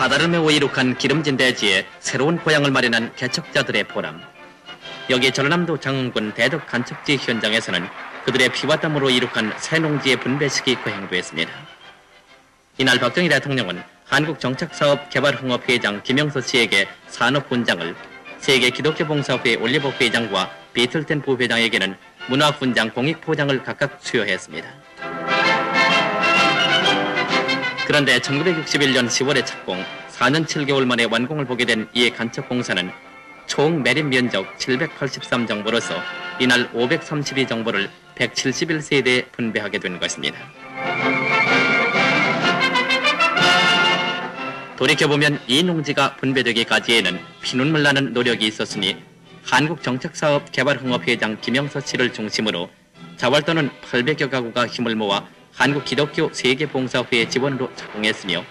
나다름의 이룩한 기름진 대지에 새로운 고향을 마련한 개척자들의 보람. 여기 전라남도 장흥군 대덕 간척지 현장에서는 그들의 피와 땀으로 이룩한 새 농지의 분배식이 거행됐습니다. 이날 박정희 대통령은 한국정착사업개발흥업회장 김영서 씨에게 산업훈장을, 세계 기독교봉사회 올리버 회장과 비틀텐 부회장에게는 문화훈장 공익포장을 각각 수여했습니다. 그런데 1961년 10월에 착공, 4년 7개월 만에 완공을 보게 된 이 간척공사는 총 매립 면적 783정보로서 이날 532정보를 171세대에 분배하게 된 것입니다. 돌이켜보면 이 농지가 분배되기까지에는 피눈물 나는 노력이 있었으니 한국정착사업개발흥업회장 김영서 씨를 중심으로 자활도는 800여 가구가 힘을 모아 한국기독교 세계봉사회의 지원으로 착공했으며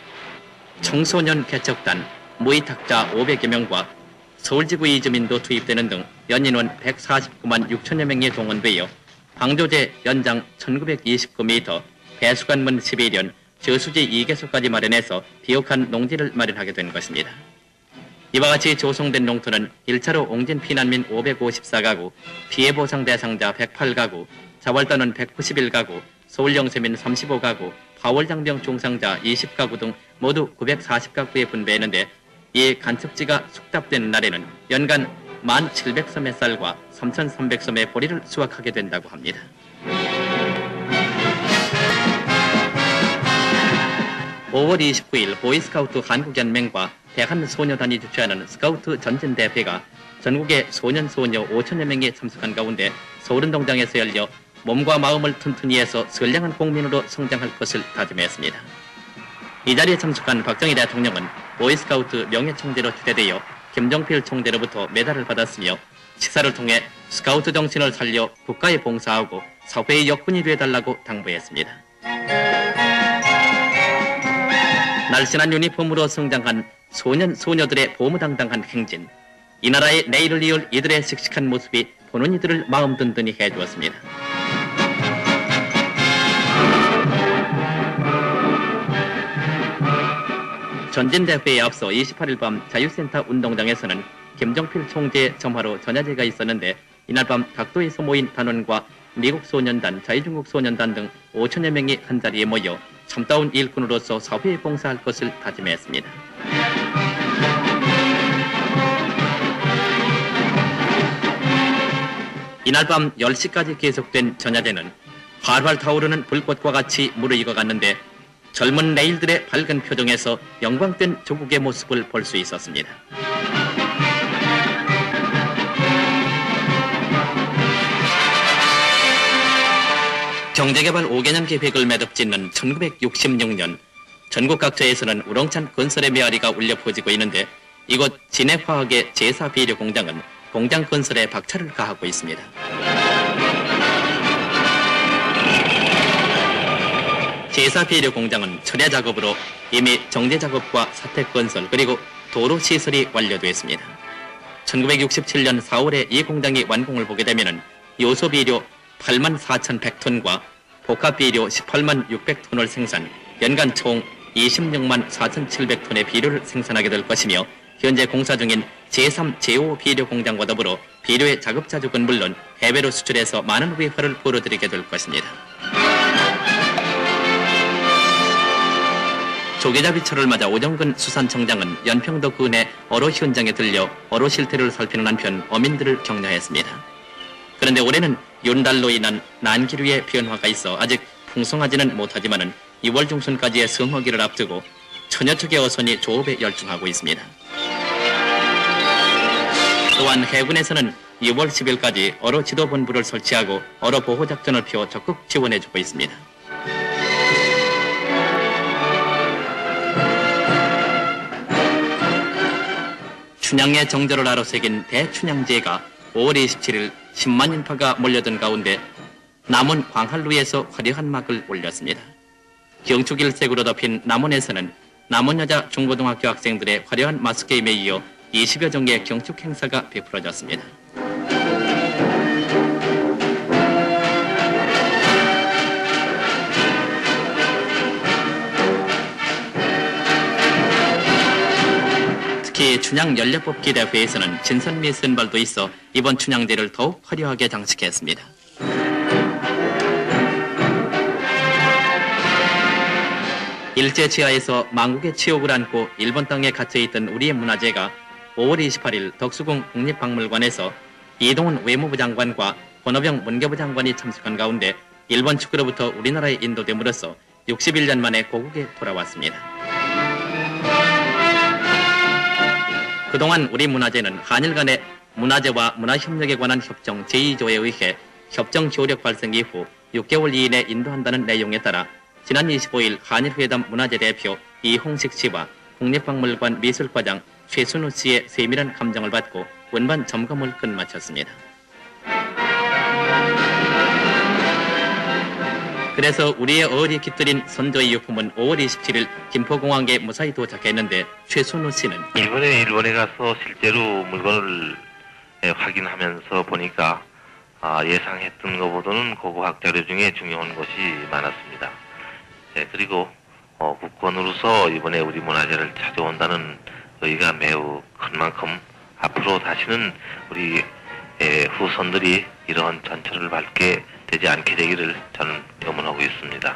청소년 개척단, 무이탁자 500여 명과 서울지구 이주민도 투입되는 등 연인원 149만 6천여 명이 동원되어 방조제 연장 1929m, 배수관문 11연, 저수지 2개소까지 마련해서 비옥한 농지를 마련하게 된 것입니다. 이와 같이 조성된 농토는 1차로 옹진 피난민 554가구, 피해보상 대상자 108가구, 자활도는 191가구, 서울영세민 35가구, 파월장병 중상자 20가구 등 모두 940가구에 분배했는데 이 간척지가 숙답되는 날에는 연간 1,700섬의 쌀과 3,300섬의 보리를 수확하게 된다고 합니다. (5월 29일) 보이스카우트 한국연맹과 대한소녀단이 주최하는 스카우트 전진대회가 전국의 소년, 소녀 5천여 명이 참석한 가운데 서울운동장에서 열려 몸과 마음을 튼튼히 해서 선량한 국민으로 성장할 것을 다짐했습니다. 이 자리에 참석한 박정희 대통령은 보이스카우트 명예총재로 추대되어 김종필 총재로부터 메달을 받았으며 식사를 통해 스카우트 정신을 살려 국가에 봉사하고 사회의 역군이 되어달라고 당부했습니다. 날씬한 유니폼으로 성장한 소년, 소녀들의 보무당당한 행진, 이 나라의 내일을 이을 이들의 씩씩한 모습이 보는 이들을 마음 든든히 해주었습니다. 전진대회에 앞서 28일 밤 자유센터 운동장에서는 김종필 총재의 점화로 전야제가 있었는데 이날 밤 각도에서 모인 단원과 미국 소년단, 자유중국 소년단 등 5천여 명이 한자리에 모여 참다운 일꾼으로서 사회에 봉사할 것을 다짐했습니다. 이날 밤 10시까지 계속된 전야제는 활활 타오르는 불꽃과 같이 무르익어갔는데 젊은 내일들의 밝은 표정에서 영광된 조국의 모습을 볼 수 있었습니다. 경제개발 5개년 계획을 매듭짓는 1966년 전국 각처에서는 우렁찬 건설의 메아리가 울려 퍼지고 있는데 이곳 진해화학의 제4비료공장은 공장 건설에 박차를 가하고 있습니다. 제4비료공장은 철야 작업으로 이미 정제 작업과 사택 건설 그리고 도로 시설이 완료되었습니다. 1967년 4월에 이 공장이 완공을 보게 되면 요소비료 84,100톤과 복합비료 18만 600톤을 생산, 연간 총 26만 4,700톤의 비료를 생산하게 될 것이며 현재 공사 중인 제3, 제5 비료 공장과 더불어 비료의 자급자족은 물론 해외로 수출해서 많은 외화를 벌어들이게 될 것입니다. 조개잡이철을 맞아 오정근 수산청장은 연평도 근해 어로 현장에 들려 어로 실태를 살피는 한편 어민들을 격려했습니다. 그런데 올해는 윤달로 인한 난기류의 변화가 있어 아직 풍성하지는 못하지만 2월 중순까지의 성허기를 앞두고 천여척의 어선이 조업에 열중하고 있습니다. 또한 해군에서는 2월 10일까지 어로 지도본부를 설치하고 어로 보호작전을 펴 적극 지원해주고 있습니다. 춘향의 정절을 아로새긴 대춘향제가 5월 27일 10만 인파가 몰려든 가운데 남원 광활루에서 화려한 막을 올렸습니다. 경축일색으로 덮인 남원에서는 남원여자 중고등학교 학생들의 화려한 마스게임에 이어 20여 종의 경축 행사가 베풀어졌습니다. 춘향 연례뽑기 대회에서는 진선미 선발도 있어 이번 춘향제를 더욱 화려하게 장식했습니다. 일제 지하에서 망국의 치욕을 안고 일본 땅에 갇혀있던 우리의 문화재가 5월 28일 덕수궁 국립박물관에서 이동훈 외무부 장관과 권오병 문교부 장관이 참석한 가운데 일본 측으로부터 우리나라에 인도됨으로써 61년 만에 고국에 돌아왔습니다. 그동안 우리 문화재는 한일 간의 문화재와 문화협력에 관한 협정 제2조에 의해 협정 효력 발생 이후 6개월 이내에 인도한다는 내용에 따라 지난 25일 한일회담 문화재 대표 이홍식 씨와 국립박물관 미술과장 최순우 씨의 세밀한 감정을 받고 원반 점검을 끝마쳤습니다. 그래서 우리의 어리 깃들인 선조의 유품은 5월 27일 김포공항에 무사히 도착했는데 최순우 씨는 이번에 일본에 가서 실제로 물건을 확인하면서 보니까 예상했던 것보다는 고고학 자료 중에 중요한 것이 많았습니다. 그리고 국권으로서 이번에 우리 문화재를 찾아온다는 의의가 매우 큰 만큼 앞으로 다시는 우리 후손들이 이러한 전철을 밟게 되지 않게 되기를 저는 염원하고 있습니다.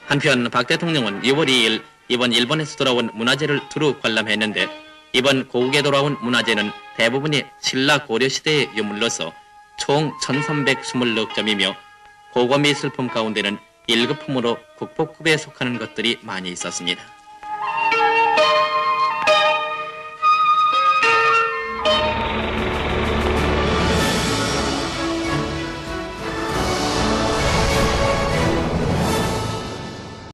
한편 박 대통령은 6월 2일 이번 일본에서 돌아온 문화재를 두루 관람했는데 이번 고국에 돌아온 문화재는 대부분이 신라 고려시대의 유물로서 총 1324점이며 고고미술품 가운데는 1급품으로 국보급에 속하는 것들이 많이 있었습니다.